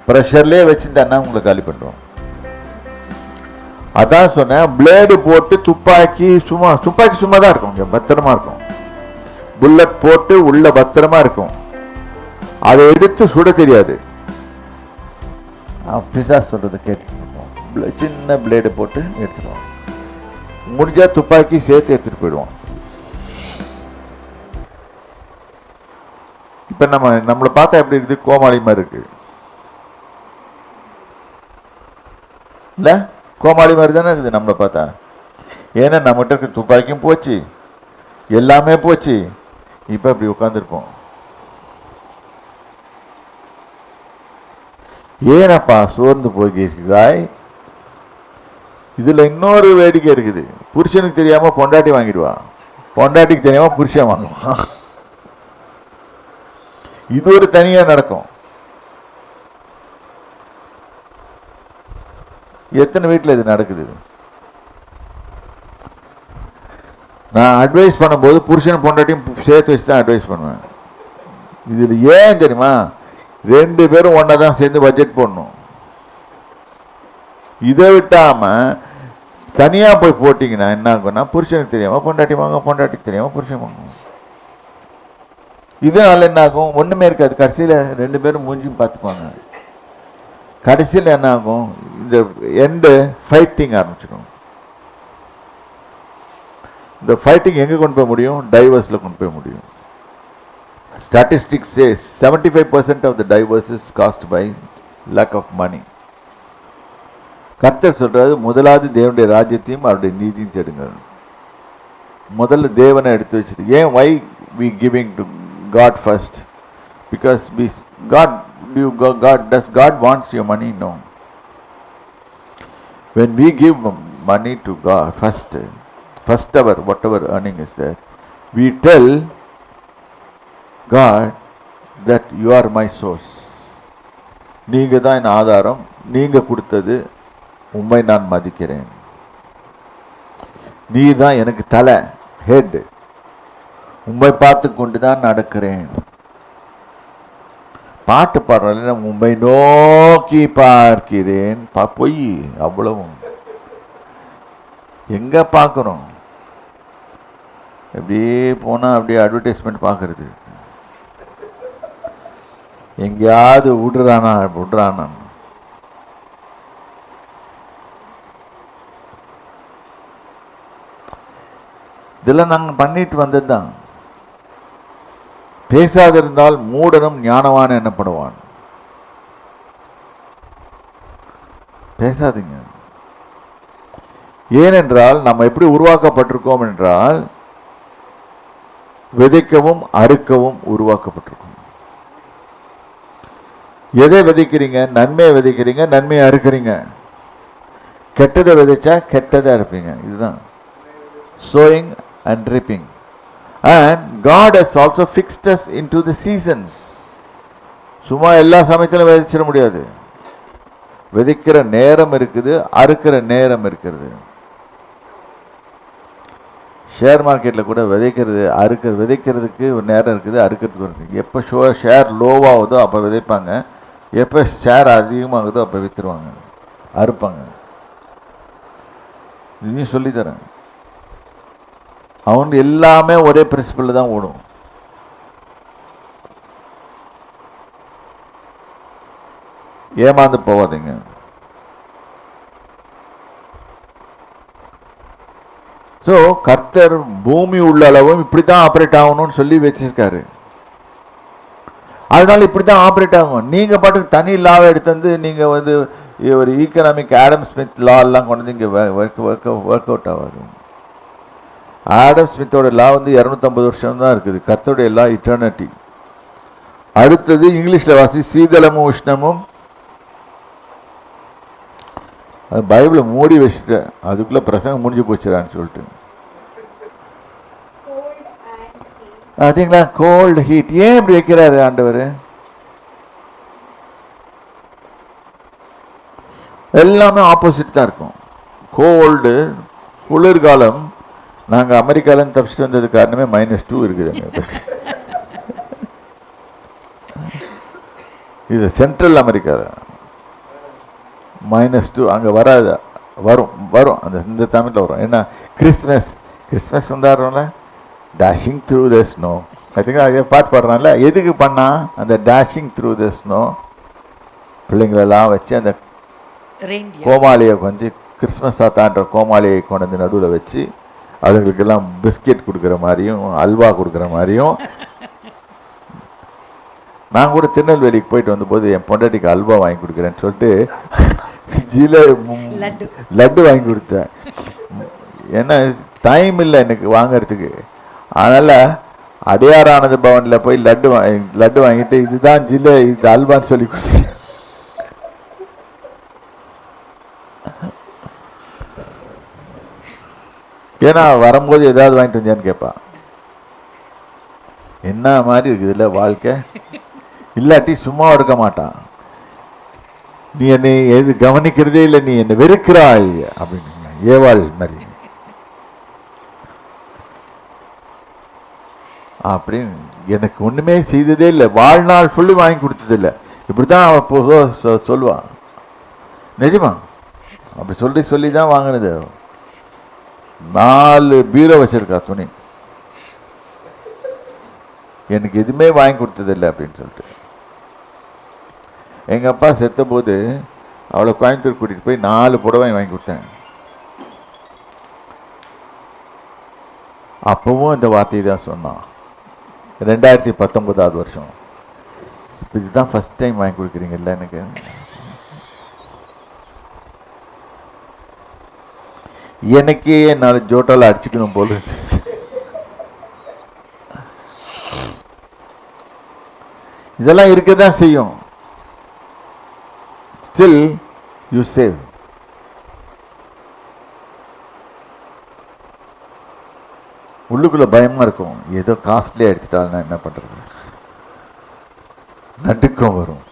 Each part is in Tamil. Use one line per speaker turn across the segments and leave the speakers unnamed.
ப்ரெஷர்லேயே வச்சுருந்தேன்னா உங்களை காலி பண்ணுவோம். அதான் சொன்னேன், பிளேடு போட்டு துப்பாக்கி சும்மா தான் இருக்கும், இங்கே பத்திரமா இருக்கும். புல்லட் போட்டு உள்ள பத்திரமா இருக்கும், அதை எடுத்து சுட தெரியாது. பிசாசு சொல்றது கேட்டு சின்ன பிளேடு போட்டு எடுத்துருவோம், முடிஞ்சா துப்பாக்கி சேர்த்து எடுத்துட்டு போயிடுவோம். இப்ப நம்மளை பார்த்தா எப்படி இருக்குது? கோமாளி மாதிரி இருக்கு இல்ல? கோமாளி மாதிரி தானே இருக்குது நம்மளை பார்த்தா. ஏன்னா நம்மகிட்ட இருக்க துப்பாக்கியும் போச்சு, எல்லாமே போச்சு. இப்ப இப்படி உட்காந்துருப்போம். ஏனப்பா சோர்ந்து போகிறாய்? இதுல இன்னொரு வேடிக்கை இருக்குது. புருஷனுக்கு தெரியாம பொண்டாட்டி வாங்கிடுவான், பொண்டாட்டிக்கு தெரியாம புருஷன் வாங்குவான். இது ஒரு தனியா நடக்கும். எத்தனை வீட்டில் இது நடக்குது? நான் அட்வைஸ் பண்ணும்போது புருஷன் பொண்டாட்டியும் சேர்த்து வச்சு தான் அட்வைஸ் பண்ணுவேன். இதில் ஏன் தெரியுமா? 2 பேரும் ஒன்றா தான் சேர்ந்து பட்ஜெட் போடணும். இதை விட்டாம தனியா போய் போட்டிங்கன்னா என்ன ஆகும்னா, புருஷனுக்கு தெரியாம பொண்டாட்டி வாங்க, பொண்டாட்டிக்கு தெரியாம புருஷன் வாங்குவோம். இதனால என்ன ஆகும்? ஒண்ணுமே இருக்காது. கடைசியில் 2 பேரும் மூஞ்சியும் பார்த்துக்குவாங்க. கடைசியில் என்ன ஆகும்? இந்த எண்டு ஃபைட்டிங் ஆரம்பிச்சிடும். இந்த ஃபைட்டிங் எங்கே கொண்டு போய் முடியும்? டைவர்ஸில் கொண்டு போய் முடியும். Statistics says 75% of the divorce is caused by lack of money. கர்த்தர் சொல்றாரு, முதலாவது தேவனுடைய ராஜ்யத்தையும் அவருடைய நீதியும் தேடுங்கள். முதல்ல தேவனை எடுத்து வச்சுட்டு. ஏன் why we giving to God first? Because does God wants your money? No. When we give money to God first our whatever earning is there, we tell God that you are my source. நீங்க தான் என் ஆதாரம், நீங்க கொடுத்தது, உம்மை நான் மதிக்கிறேன். நீ தான் எனக்கு தலை, ஹெட், உம்மை பார்த்து கொண்டு தான் நடக்கிறேன். பாட்டு பாடுறதுல உம்மை நோக்கி பார்க்கிறேன். பொய், அவ்வளவும் எங்க பார்க்கிறோம்? அப்படியே போனா அப்படியே அட்வர்டைஸ்மெண்ட் பார்க்கறது, எங்கேயாவது விடுறானா. இதெல்லாம் நாங்கள் பண்ணிட்டு வந்தது தான். பேசாதிருந்தால் மூடனும் ஞானவான் எனப்படுவான். பேசாதீங்க. ஏனென்றால் நம்ம எப்படி உருவாக்கப்பட்டிருக்கோம் என்றால், விதைக்கவும் அறுக்கவும் உருவாக்கப்பட்டிருக்கோம். எதை விதைக்கிறீங்க? நன்மையை விதைக்கிறீங்க, நன்மையை அறுக்கிறீங்க. கெட்டதை விதைச்சா கெட்டதை அறுப்பீங்க. இதுதான் sowing and reaping. And God has also fixed us into the seasons. சும்மா எல்லா சமயத்திலும் விதைச்சிட முடியாது. விதைக்கிற நேரம் இருக்குது, அறுக்கிற நேரம் இருக்கிறது. ஷேர் மார்க்கெட்டில் கூட விதைக்கிறதுக்கு ஒரு நேரம் இருக்குது, அறுக்கிறதுக்கு இருக்குது. எப்போ ஷேர் லோவாகுதோ அப்போ விதைப்பாங்க, எப்போ ஷேர் அதிகமாகுதோ அப்போ விற்றுருவாங்க, அறுப்பாங்க. இதையும் சொல்லித்தரேன். அவங்க எல்லாமே ஒரே பிரின்சிபல் தான் ஓடும். ஏமாந்து போவாதீங்க. ஸோ கர்த்தர் பூமி உள்ள அளவும் இப்படித்தான் ஆப்ரேட் ஆகணும்னு சொல்லி வச்சிருக்காரு. அதனால இப்படித்தான் ஆப்ரேட் ஆகும். நீங்க பாட்டுக்கு தனி லாவை எடுத்து வந்து நீங்க வந்து ஒரு ஈக்கனாமிக் ஆடம் ஸ்மித் லா எல்லாம் கொண்டு வந்து இங்கே ஒர்க் அவுட் ஆகாது. ஆடம் ஸ்மித்தோட லா வந்து 250 வருஷம் தான் இருக்குது. கர்த்தருடைய லா இட்டர்னிட்டி. அடுத்தது இங்கிலீஷ்ல வாசி, சீதளமும் உஷ்ணமும். அது பைபிளை மூடி வச்சுட்டேன், அதுக்குள்ள பிரசங்கம் முடிஞ்சு போச்சுறான்னு சொல்லிட்டு. அதுங்களா கோல்டு ஹீட் ஏன் இப்படி வைக்கிறாரு ஆண்டவர்? எல்லாமே ஆப்போசிட் தான் இருக்கும். கோல்டு குளிர்காலம். நாங்கள் அமெரிக்காலேருந்து தப்பிச்சுட்டு வந்தது காரணமே -2 இருக்குதுங்க. இது சென்ட்ரல் அமெரிக்கா. -2 அங்கே வராது, வரும் அந்த இந்த தமிழில் வரும். ஏன்னா கிறிஸ்மஸ் கொண்டாடுறோம்ல, டேஷிங் த்ரூ த ஸ்னோ. அதுக்கு அதே பாட்டு பாடுறான்ல, எதுக்கு பண்ணா அந்த டேஷிங் த்ரூ த ஸ்னோ? பிள்ளைங்களெல்லாம் வச்சு அந்த கோமாளியை கொஞ்சம் கிறிஸ்மஸ் தாத்தான்ற கோமாளியை கொண்டு வந்து நடுவில் வச்சு அதுங்களுக்கெல்லாம் பிஸ்கெட் கொடுக்குற மாதிரியும் அல்வா கொடுக்குற மாதிரியும். நான் கூட திருநெல்வேலிக்கு போயிட்டு வந்தபோது என் பொண்டாட்டிக்கு அல்வா வாங்கி கொடுக்குறேன்னு சொல்லிட்டு லட்டு வாங்கி கொடுத்தேன். ஏன்னா டைம் இல்லை எனக்கு வாங்கிறதுக்கு. அதனால் அடையார் ஆனந்த பவனில் போய் லட்டு வாங்கிட்டு இதுதான் இது அல்வான்னு சொல்லி கொடுத்தேன். ஏன்னா வரும்போது ஏதாவது வாங்கிட்டு வந்தியான்னு கேட்பான். என்ன மாதிரி இருக்குதுல்ல வாழ்க்கை. இல்லாட்டி சும்மா இருக்க மாட்டான். நீ என்னை எது கவனிக்கிறதே இல்லை, நீ என்னை வெறுக்கிறாய் அப்படின்னு ஏவாள் மாதிரி அப்படின்னு. எனக்கு ஒண்ணுமே செய்ததே இல்லை, வாழ்நாள் ஃபுல்லு வாங்கி கொடுத்ததில்லை. இப்படித்தான் அவ சொல்லுவான். நிஜமா அப்படி சொல்லி தான் வாங்கினது. 4 பீரோ வச்சிருக்கா துணி. எனக்கு எதுவுமே வாங்கி கொடுத்ததில்லை அப்படின்னு சொல்லிட்டு. எங்கள் அப்பா செத்த போது அவளை கோயம்புத்தூர் கூட்டிகிட்டு போய் 4 புடவை வாங்கி கொடுத்தேன். அப்பவும் இந்த வார்த்தையை தான் சொன்னான். 2019 வருஷம். இதுதான் ஃபர்ஸ்ட் டைம் வாங்கி கொடுக்குறீங்கல்ல எனக்கு. எனக்கே 4 ஜோட்டால் அடிச்சுக்கணும் போல. இதெல்லாம் இருக்கதான் செய்யும். Still you save. உள்ளுக்குள்ள பயமா இருக்கும், ஏதோ காஸ்ட்லியா எடுத்துட்டாலும் என்ன பண்றது, நடுக்கம் வரும்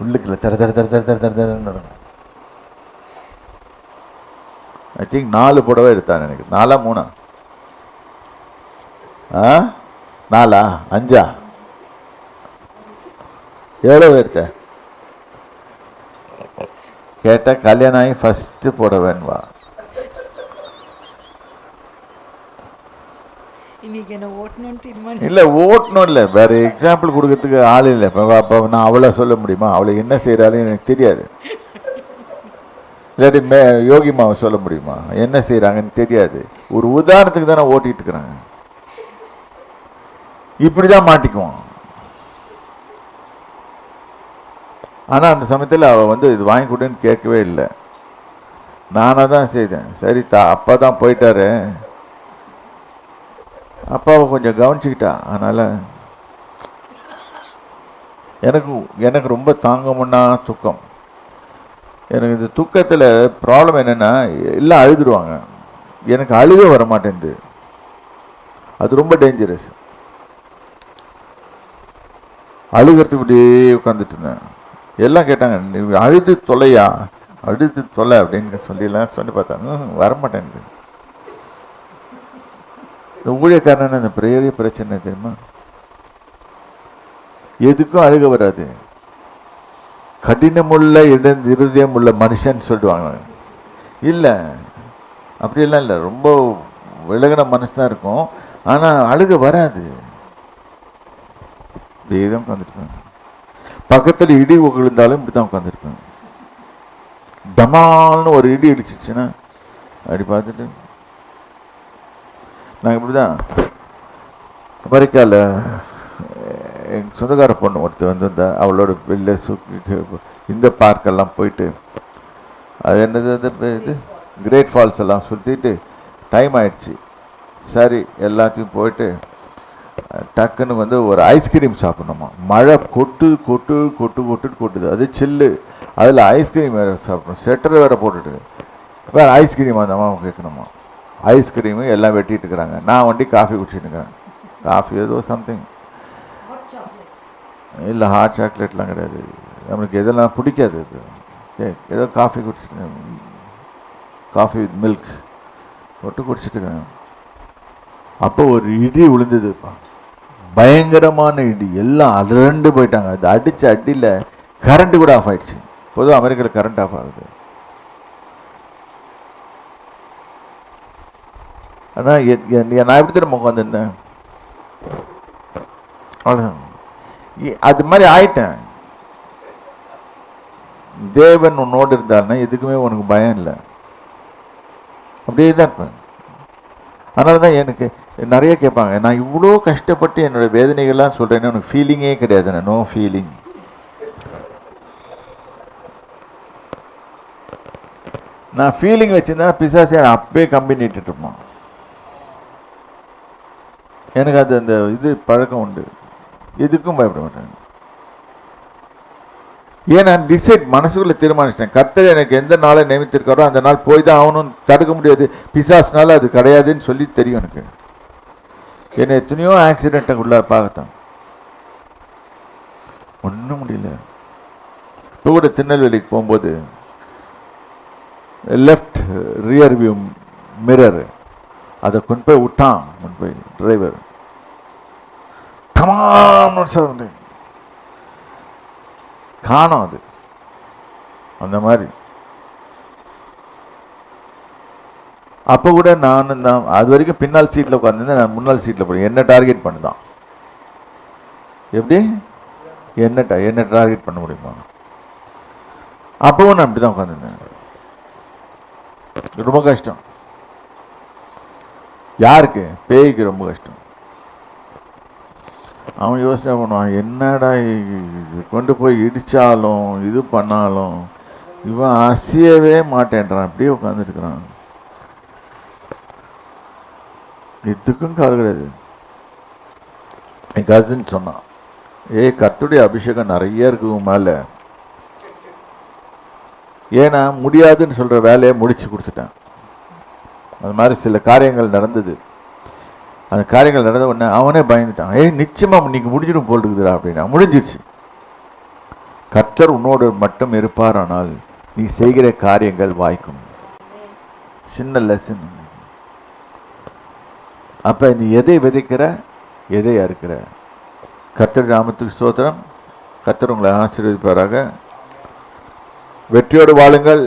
உள்ளுக்குள்ள. தட தட தட தட தட தட நடக்கும். ஐ திங்க் 4 புடவை எடுத்தான் எனக்கு. 4 3 4 5 எவ்வளவு எடுத்த கேட்ட? கல்யாணம் ஆகி ஃபர்ஸ்ட் புடவைன்வா. இல்லை ஓட்டணும் இல்லை, வேற எக்ஸாம்பிள் கொடுக்கறதுக்கு ஆள் இல்லை. அப்போ நான் அவளை சொல்ல முடியுமா? அவளை என்ன செய்யறாலும் எனக்கு தெரியாது. இல்லாட்டி யோகிமாவை சொல்ல முடியுமா என்ன செய்யறாங்கன்னு தெரியாது. ஒரு உதாரணத்துக்கு தானே ஓட்டிட்டு இருக்கிறாங்க. இப்படிதான் மாட்டிக்குவான். ஆனா அந்த சமயத்தில் அவ இது வாங்கி கொடுன்னு கேட்கவே இல்லை. நானா தான் செய்தேன். சரி அப்பா தான் போயிட்டாரு, அப்பாவை கொஞ்சம் கவனிச்சுக்கிட்டா. அதனால எனக்கு ரொம்ப தாங்க முன்னா துக்கம். எனக்கு இந்த துக்கத்தில் ப்ராப்ளம் என்னென்னா எல்லாம் அழுதுருவாங்க, எனக்கு அழுக வர மாட்டேங்குது. அது ரொம்ப டேஞ்சரஸ். அழுகிறதுக்கு இப்படியே உட்காந்துட்டு இருந்தேன். எல்லாம் கேட்டாங்க, நீ அழுது தொலையா, அழுது தொலை அப்படின்னு சொல்லி பார்த்தாங்க. வரமாட்டேங்குது. இந்த ஊழியக்காரன் அந்த பெரிய பிரச்சனை தெரியுமா, எதுக்கும் அழுக வராது. கடினமுள்ள இருதயம் உள்ள மனுஷன் சொல்லுவாங்க. இல்லை அப்படியெல்லாம் இல்லை, ரொம்ப விலகின மனசு தான் இருக்கும், ஆனால் அழுக வராது. இப்படிதான் உட்காந்துருப்பேன். பக்கத்தில் இடி விழுந்தாலும் இப்படி தான் உட்காந்துருப்பேன். டமால்னு ஒரு இடி இடிச்சிச்சுன்னா அப்படி பார்த்துட்டு நாங்கள் இப்படி தான். அமெரிக்காவில் எங்கள் சொந்தக்கார பொண்ணு ஒருத்தர் வந்திருந்தா, அவளோட வெளில இந்த பார்க்கெல்லாம் போயிட்டு, அது என்னது இது கிரேட் ஃபால்ஸ் எல்லாம் சுற்றிட்டு டைம் ஆயிடுச்சு. சரி எல்லாத்தையும் போயிட்டு டக்குன்னு ஒரு ஐஸ்கிரீம் சாப்பிட்ணுமா. மழை கொட்டுது, அது சில்லு, அதில் ஐஸ்கிரீம் வேறு சாப்பிடணும். ஸ்வெட்டர் வேறு போட்டுட்டு வேறு ஐஸ்கிரீம் அந்த அம்மா கேட்கணுமா. ஐஸ்கிரீமு எல்லாம் வெட்டிட்டு இருக்கிறாங்க. நான் காஃபி குடிச்சுட்டுக்கிறேன். காஃபி ஏதோ சம்திங் இல்லை, ஹாட் சாக்லேட்லாம் கிடையாது, நம்மளுக்கு எதெல்லாம் பிடிக்காது. அது ஏதோ காஃபி குடிச்சிட்டு, காஃபி வித் மில்க் போட்டு குடிச்சிட்டுக்கிறேன். அப்போ ஒரு இடி விழுந்ததுப்பா, பயங்கரமான இடி. எல்லாம் அதிரண்டு போயிட்டாங்க. அது அடித்த அடியில் கரண்ட் கூட ஆஃப் ஆயிடுச்சு. பொதுவாக அமெரிக்காவில் கரண்ட் ஆஃப் ஆகுது. ஆனால் நான் எப்படி திரும்ப உட்காந்துருந்தேன், அவ்வளோதான். அது மாதிரி ஆயிட்டேன். தேவன் உன்னோடு இருந்தாருன்னா எதுக்குமே உனக்கு பயம் இல்லை, அப்படியே தான் இருப்பேன். அதனால தான் எனக்கு நிறைய கேட்பாங்க, நான் இவ்வளோ கஷ்டப்பட்டு என்னோடய வேதனைகள்லாம் சொல்கிறேன்னு உனக்கு ஃபீலிங்கே கிடையாது. No feeling. நான் ஃபீலிங் வச்சுருந்தா பிசாசே அப்பவே கம்பெனி இட்டுட்டு இருப்பான். எனக்கு அது அந்த இது பழக்கம் உண்டு, எதுக்கும் பயப்பட மாட்டேன். ஏன் நான் டிசைட் மனசுக்குள்ளே தீர்மானிச்சிட்டேன், கர்த்தர் எனக்கு எந்த நாளை நியமித்திருக்காரோ அந்த நாள் போய் தான் ஆகணும், தடுக்க முடியாது. பிசாஸ்னால அது கிடையாதுன்னு சொல்லி தெரியும் எனக்கு. என்னை எத்தனையோ ஆக்சிடென்ட்டுக்குள்ள பார்த்தான், ஒன்றும் முடியல. இப்போ கூட திருநெல்வேலிக்கு போகும்போது லெஃப்ட் ரியர் வியூ மிரர் அதை கொண்டு போய் விட்டான். கொண்டு போய் டிரைவர் கமான்னு சார் காணும். அது அந்த மாதிரி. அப்போ கூட நான் அது வரைக்கும் பின்னால் சீட்டில் உட்காந்துருந்தேன், நான் முன்னால் சீட்டில் போய் என்ன டார்கெட் பண்ணுதான். எப்படி என்ன டார்கெட் பண்ண முடியுமா? அப்பவும் நான் அப்படி தான் உட்காந்துருந்தேன். ரொம்ப கஷ்டம். யாருக்கு? பேய்க்கு ரொம்ப கஷ்டம். அவன் யோசனை பண்ணுவான், என்னடா இது கொண்டு போய் இடித்தாலும் இது பண்ணாலும் இவன் அசையவே மாட்டேன்றான், அப்படியே உட்காந்துருக்கிறான். இதுக்கும் கால் கிடையாது. என் கசின் சொன்னான், கர்த்தருடைய அபிஷேகம் நிறைய இருக்குது மேலே, ஏன்னா முடியாதுன்னு சொல்கிற வேலையை முடிச்சு கொடுத்துட்டேன். அது மாதிரி சில காரியங்கள் நடந்தது. அந்த காரியங்கள் நடந்த உடனே அவனே பயந்துட்டான். நிச்சயமாக இன்னைக்கு முடிஞ்சிடும் போல் இருக்குதுடா அப்படின்னா. முடிஞ்சிருச்சு. கர்த்தர் உன்னோடு மட்டும் இருப்பார், ஆனால் நீ செய்கிற காரியங்கள் வாய்க்கும். சின்ன லெசன். அப்போ நீ எதை விதைக்கிற, எதை அறுக்கிற. கர்த்தர் நாமத்துக்கு ஸ்தோத்திரம். கர்த்தர் உங்களை ஆசீர்வதிப்பாராக. வெற்றியோடு வாழுங்கள்.